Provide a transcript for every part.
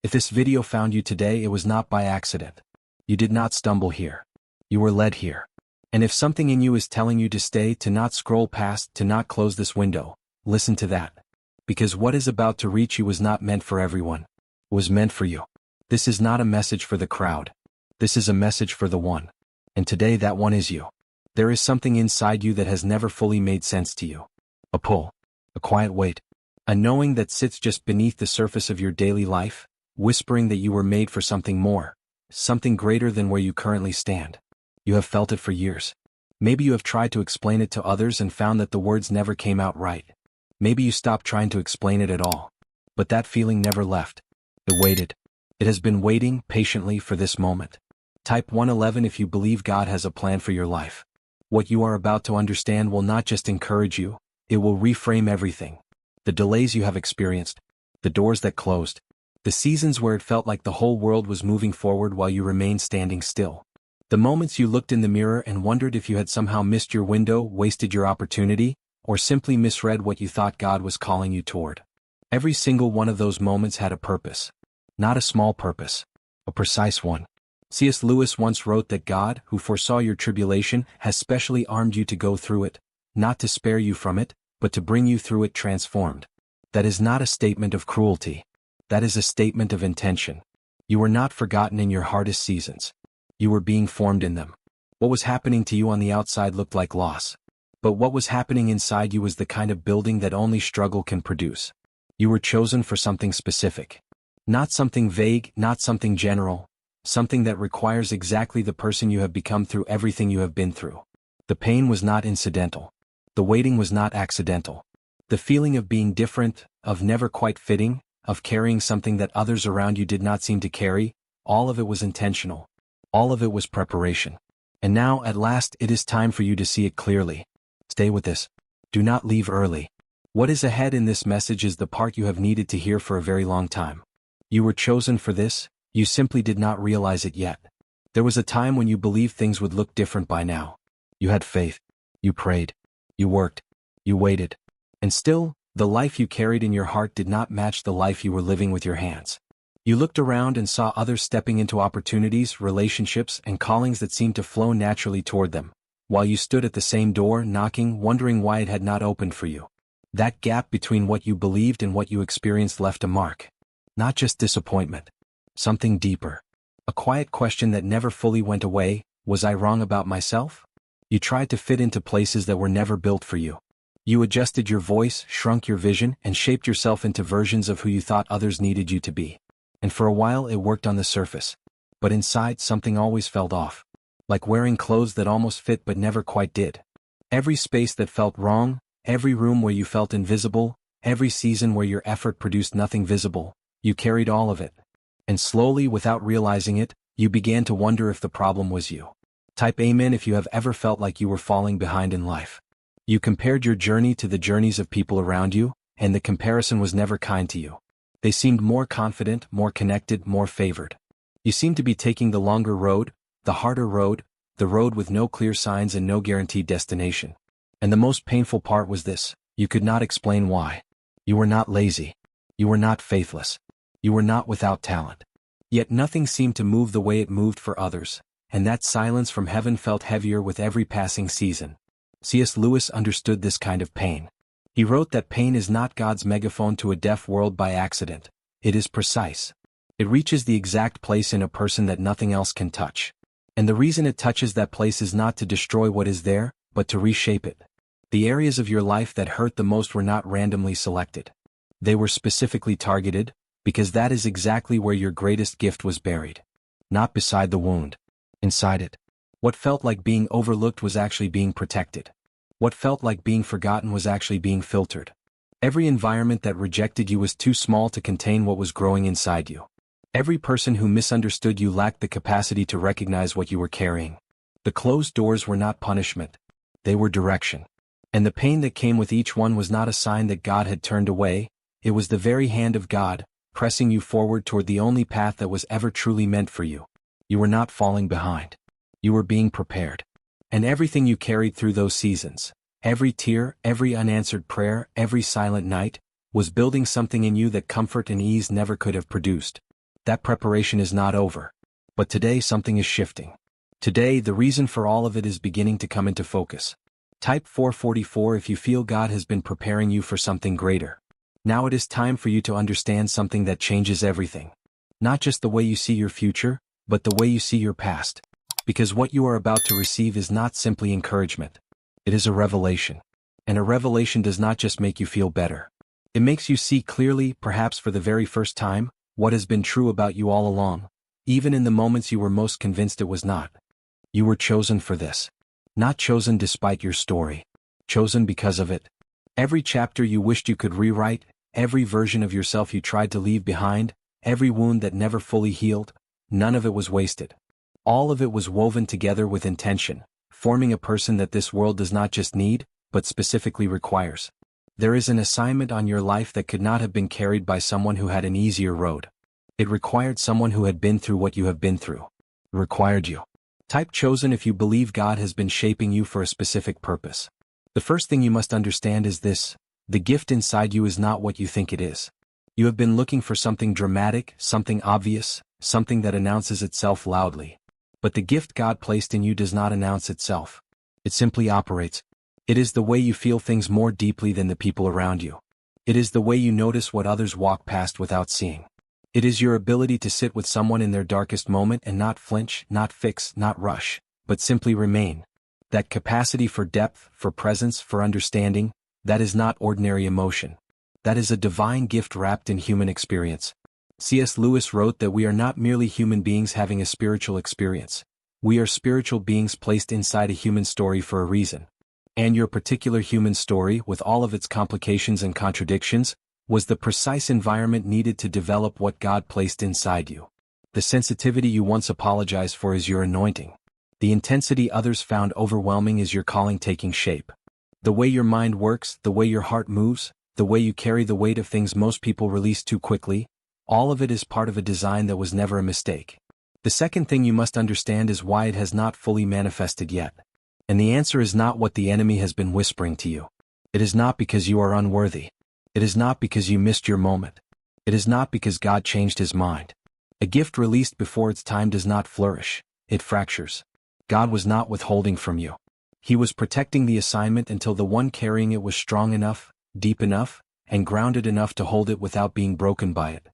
If this video found you today, it was not by accident. You did not stumble here. You were led here. And if something in you is telling you to stay, to not scroll past, to not close this window, listen to that. Because what is about to reach you was not meant for everyone. It was meant for you. This is not a message for the crowd. This is a message for the one. And today that one is you. There is something inside you that has never fully made sense to you. A pull. A quiet weight. A knowing that sits just beneath the surface of your daily life, whispering that you were made for something more, something greater than where you currently stand. You have felt it for years. Maybe you have tried to explain it to others and found that the words never came out right. Maybe you stopped trying to explain it at all. But that feeling never left. It waited. It has been waiting patiently for this moment. Type 111 if you believe God has a plan for your life. What you are about to understand will not just encourage you, it will reframe everything. The delays you have experienced, the doors that closed, the seasons where it felt like the whole world was moving forward while you remained standing still. The moments you looked in the mirror and wondered if you had somehow missed your window, wasted your opportunity, or simply misread what you thought God was calling you toward. Every single one of those moments had a purpose. Not a small purpose. A precise one. C.S. Lewis once wrote that God, who foresaw your tribulation, has specially armed you to go through it, not to spare you from it, but to bring you through it transformed. That is not a statement of cruelty. That is a statement of intention. You were not forgotten in your hardest seasons. You were being formed in them. What was happening to you on the outside looked like loss. But what was happening inside you was the kind of building that only struggle can produce. You were chosen for something specific. Not something vague, not something general. Something that requires exactly the person you have become through everything you have been through. The pain was not incidental. The waiting was not accidental. The feeling of being different, of never quite fitting, of carrying something that others around you did not seem to carry, all of it was intentional. All of it was preparation. And now, at last, it is time for you to see it clearly. Stay with this. Do not leave early. What is ahead in this message is the part you have needed to hear for a very long time. You were chosen for this, you simply did not realize it yet. There was a time when you believed things would look different by now. You had faith. You prayed. You worked. You waited. And still, the life you carried in your heart did not match the life you were living with your hands. You looked around and saw others stepping into opportunities, relationships, and callings that seemed to flow naturally toward them, while you stood at the same door, knocking, wondering why it had not opened for you. That gap between what you believed and what you experienced left a mark. Not just disappointment. Something deeper. A quiet question that never fully went away: was I wrong about myself? You tried to fit into places that were never built for you. You adjusted your voice, shrunk your vision, and shaped yourself into versions of who you thought others needed you to be. And for a while it worked on the surface. But inside something always felt off. Like wearing clothes that almost fit but never quite did. Every space that felt wrong, every room where you felt invisible, every season where your effort produced nothing visible, you carried all of it. And slowly, without realizing it, you began to wonder if the problem was you. Type amen if you have ever felt like you were falling behind in life. You compared your journey to the journeys of people around you, and the comparison was never kind to you. They seemed more confident, more connected, more favored. You seemed to be taking the longer road, the harder road, the road with no clear signs and no guaranteed destination. And the most painful part was this: you could not explain why. You were not lazy. You were not faithless. You were not without talent. Yet nothing seemed to move the way it moved for others, and that silence from heaven felt heavier with every passing season. C.S. Lewis understood this kind of pain. He wrote that pain is not God's megaphone to a deaf world by accident. It is precise. It reaches the exact place in a person that nothing else can touch. And the reason it touches that place is not to destroy what is there, but to reshape it. The areas of your life that hurt the most were not randomly selected. They were specifically targeted, because that is exactly where your greatest gift was buried. Not beside the wound. Inside it. What felt like being overlooked was actually being protected. What felt like being forgotten was actually being filtered. Every environment that rejected you was too small to contain what was growing inside you. Every person who misunderstood you lacked the capacity to recognize what you were carrying. The closed doors were not punishment. They were direction. And the pain that came with each one was not a sign that God had turned away. It was the very hand of God, pressing you forward toward the only path that was ever truly meant for you. You were not falling behind. You were being prepared. And everything you carried through those seasons, every tear, every unanswered prayer, every silent night, was building something in you that comfort and ease never could have produced. That preparation is not over. But today something is shifting. Today the reason for all of it is beginning to come into focus. Type 444 if you feel God has been preparing you for something greater. Now it is time for you to understand something that changes everything. Not just the way you see your future, but the way you see your past. Because what you are about to receive is not simply encouragement. It is a revelation. And a revelation does not just make you feel better. It makes you see clearly, perhaps for the very first time, what has been true about you all along, even in the moments you were most convinced it was not. You were chosen for this. Not chosen despite your story. Chosen because of it. Every chapter you wished you could rewrite, every version of yourself you tried to leave behind, every wound that never fully healed, none of it was wasted. All of it was woven together with intention, forming a person that this world does not just need, but specifically requires. There is an assignment on your life that could not have been carried by someone who had an easier road. It required someone who had been through what you have been through. It required you. Type chosen if you believe God has been shaping you for a specific purpose. The first thing you must understand is this: the gift inside you is not what you think it is. You have been looking for something dramatic, something obvious, something that announces itself loudly. But the gift God placed in you does not announce itself. It simply operates. It is the way you feel things more deeply than the people around you. It is the way you notice what others walk past without seeing. It is your ability to sit with someone in their darkest moment and not flinch, not fix, not rush, but simply remain. That capacity for depth, for presence, for understanding, that is not ordinary emotion. That is a divine gift wrapped in human experience. C.S. Lewis wrote that we are not merely human beings having a spiritual experience. We are spiritual beings placed inside a human story for a reason. And your particular human story, with all of its complications and contradictions, was the precise environment needed to develop what God placed inside you. The sensitivity you once apologized for is your anointing. The intensity others found overwhelming is your calling taking shape. The way your mind works, the way your heart moves, the way you carry the weight of things most people release too quickly, all of it is part of a design that was never a mistake. The second thing you must understand is why it has not fully manifested yet. And the answer is not what the enemy has been whispering to you. It is not because you are unworthy. It is not because you missed your moment. It is not because God changed his mind. A gift released before its time does not flourish, it fractures. God was not withholding from you. He was protecting the assignment until the one carrying it was strong enough, deep enough, and grounded enough to hold it without being broken by it.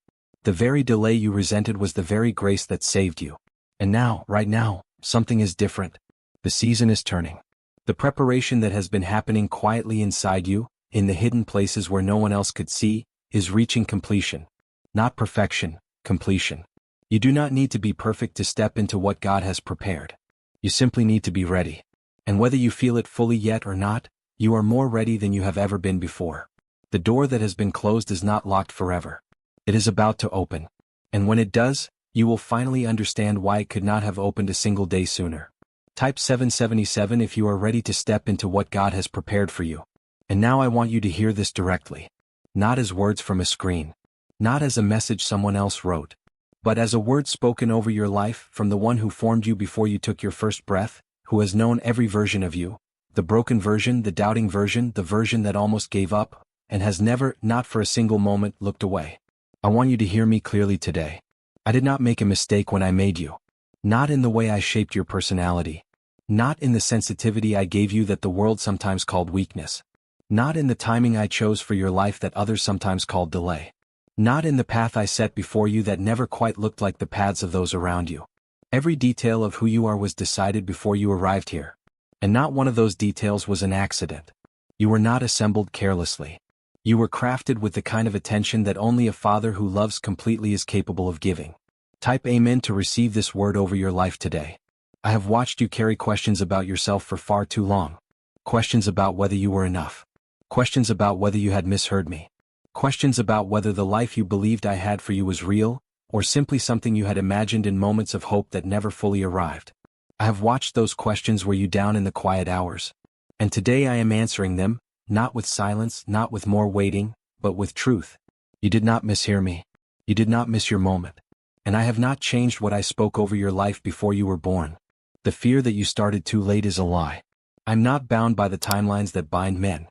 The very delay you resented was the very grace that saved you. And now, right now, something is different. The season is turning. The preparation that has been happening quietly inside you, in the hidden places where no one else could see, is reaching completion. Not perfection, completion. You do not need to be perfect to step into what God has prepared. You simply need to be ready. And whether you feel it fully yet or not, you are more ready than you have ever been before. The door that has been closed is not locked forever. It is about to open. And when it does, you will finally understand why it could not have opened a single day sooner. Type 777 if you are ready to step into what God has prepared for you. And now I want you to hear this directly. Not as words from a screen. Not as a message someone else wrote. But as a word spoken over your life from the one who formed you before you took your first breath, who has known every version of you, the broken version, the doubting version, the version that almost gave up, and has never, not for a single moment, looked away. I want you to hear me clearly today. I did not make a mistake when I made you. Not in the way I shaped your personality. Not in the sensitivity I gave you that the world sometimes called weakness. Not in the timing I chose for your life that others sometimes called delay. Not in the path I set before you that never quite looked like the paths of those around you. Every detail of who you are was decided before you arrived here. And not one of those details was an accident. You were not assembled carelessly. You were crafted with the kind of attention that only a father who loves completely is capable of giving. Type Amen to receive this word over your life today. I have watched you carry questions about yourself for far too long. Questions about whether you were enough. Questions about whether you had misheard me. Questions about whether the life you believed I had for you was real, or simply something you had imagined in moments of hope that never fully arrived. I have watched those questions wear you down in the quiet hours. And today I am answering them, not with silence, not with more waiting, but with truth. You did not mishear me. You did not miss your moment. And I have not changed what I spoke over your life before you were born. The fear that you started too late is a lie. I'm not bound by the timelines that bind men.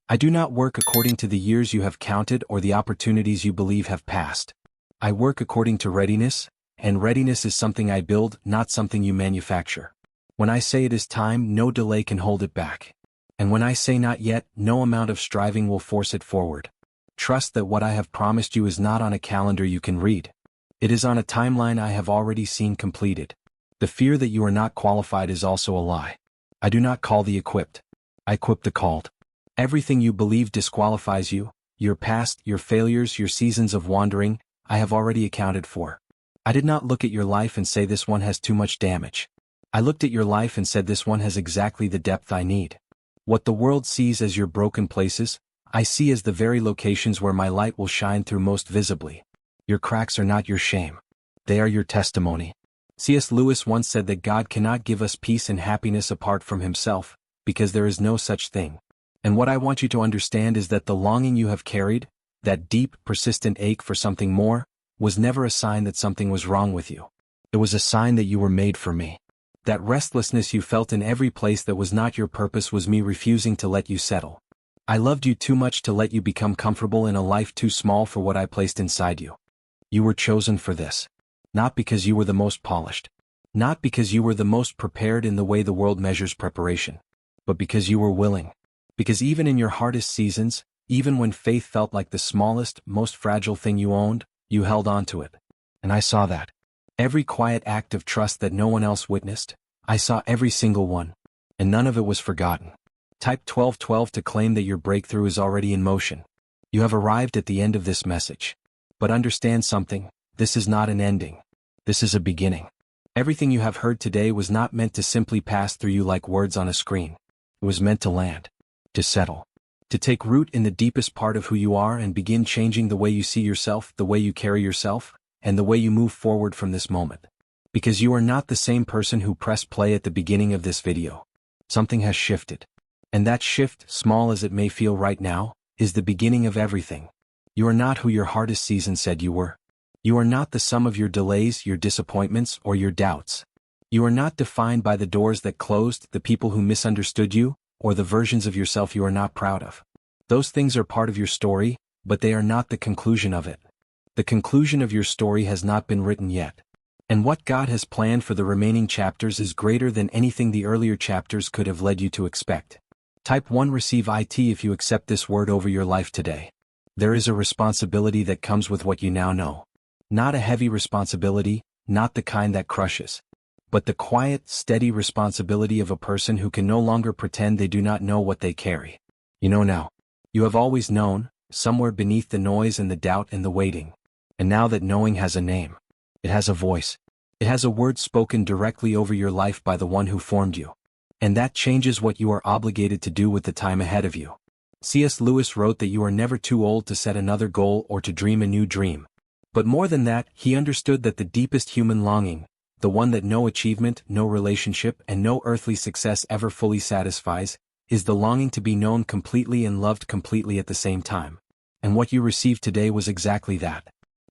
I do not work according to the years you have counted or the opportunities you believe have passed. I work according to readiness, and readiness is something I build, not something you manufacture. When I say it is time, no delay can hold it back. And when I say not yet, no amount of striving will force it forward. Trust that what I have promised you is not on a calendar you can read. It is on a timeline I have already seen completed. The fear that you are not qualified is also a lie. I do not call the equipped. I equip the called. Everything you believe disqualifies you, your past, your failures, your seasons of wandering, I have already accounted for. I did not look at your life and say this one has too much damage. I looked at your life and said this one has exactly the depth I need. What the world sees as your broken places, I see as the very locations where my light will shine through most visibly. Your cracks are not your shame. They are your testimony. C.S. Lewis once said that God cannot give us peace and happiness apart from himself, because there is no such thing. And what I want you to understand is that the longing you have carried, that deep, persistent ache for something more, was never a sign that something was wrong with you. It was a sign that you were made for me. That restlessness you felt in every place that was not your purpose was me refusing to let you settle. I loved you too much to let you become comfortable in a life too small for what I placed inside you. You were chosen for this. Not because you were the most polished. Not because you were the most prepared in the way the world measures preparation. But because you were willing. Because even in your hardest seasons, even when faith felt like the smallest, most fragile thing you owned, you held on to it. And I saw that. Every quiet act of trust that no one else witnessed, I saw every single one. And none of it was forgotten. Type 1212 to claim that your breakthrough is already in motion. You have arrived at the end of this message. But understand something, this is not an ending. This is a beginning. Everything you have heard today was not meant to simply pass through you like words on a screen. It was meant to land. To settle. To take root in the deepest part of who you are and begin changing the way you see yourself, the way you carry yourself, and the way you move forward from this moment. Because you are not the same person who pressed play at the beginning of this video. Something has shifted. And that shift, small as it may feel right now, is the beginning of everything. You are not who your hardest season said you were. You are not the sum of your delays, your disappointments, or your doubts. You are not defined by the doors that closed, the people who misunderstood you, or the versions of yourself you are not proud of. Those things are part of your story, but they are not the conclusion of it. The conclusion of your story has not been written yet. And what God has planned for the remaining chapters is greater than anything the earlier chapters could have led you to expect. Type 1 receive IT if you accept this word over your life today. There is a responsibility that comes with what you now know. Not a heavy responsibility, not the kind that crushes. But the quiet, steady responsibility of a person who can no longer pretend they do not know what they carry. You know now. You have always known, somewhere beneath the noise and the doubt and the waiting. And now that knowing has a name. It has a voice. It has a word spoken directly over your life by the one who formed you. And that changes what you are obligated to do with the time ahead of you. C.S. Lewis wrote that you are never too old to set another goal or to dream a new dream. But more than that, he understood that the deepest human longing, the one that no achievement, no relationship, and no earthly success ever fully satisfies, is the longing to be known completely and loved completely at the same time. And what you received today was exactly that.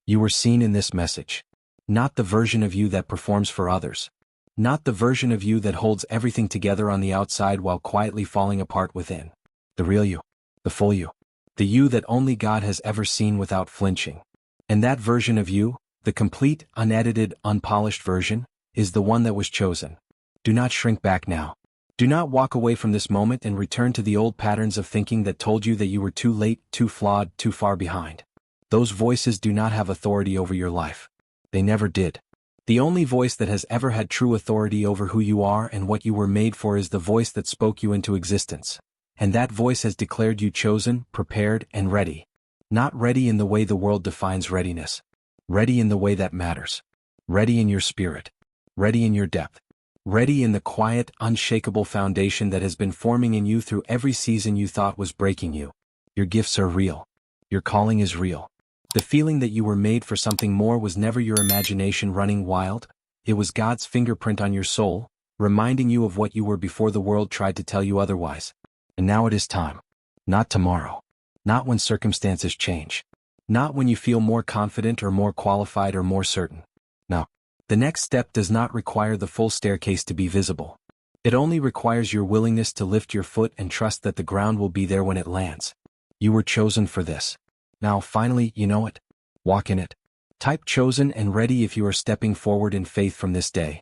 You were seen in this message. Not the version of you that performs for others. Not the version of you that holds everything together on the outside while quietly falling apart within. The real you. The full you. The you that only God has ever seen without flinching. And that version of you, the complete, unedited, unpolished version, is the one that was chosen. Do not shrink back now. Do not walk away from this moment and return to the old patterns of thinking that told you that you were too late, too flawed, too far behind. Those voices do not have authority over your life. They never did. The only voice that has ever had true authority over who you are and what you were made for is the voice that spoke you into existence. And that voice has declared you chosen, prepared, and ready. Not ready in the way the world defines readiness. Ready in the way that matters. Ready in your spirit. Ready in your depth. Ready in the quiet, unshakable foundation that has been forming in you through every season you thought was breaking you. Your gifts are real. Your calling is real. The feeling that you were made for something more was never your imagination running wild. It was God's fingerprint on your soul, reminding you of what you were before the world tried to tell you otherwise. And now it is time. Not tomorrow. Not when circumstances change. Not when you feel more confident or more qualified or more certain. No. The next step does not require the full staircase to be visible. It only requires your willingness to lift your foot and trust that the ground will be there when it lands. You were chosen for this. Now finally, you know it. Walk in it. Type chosen and ready if you are stepping forward in faith from this day.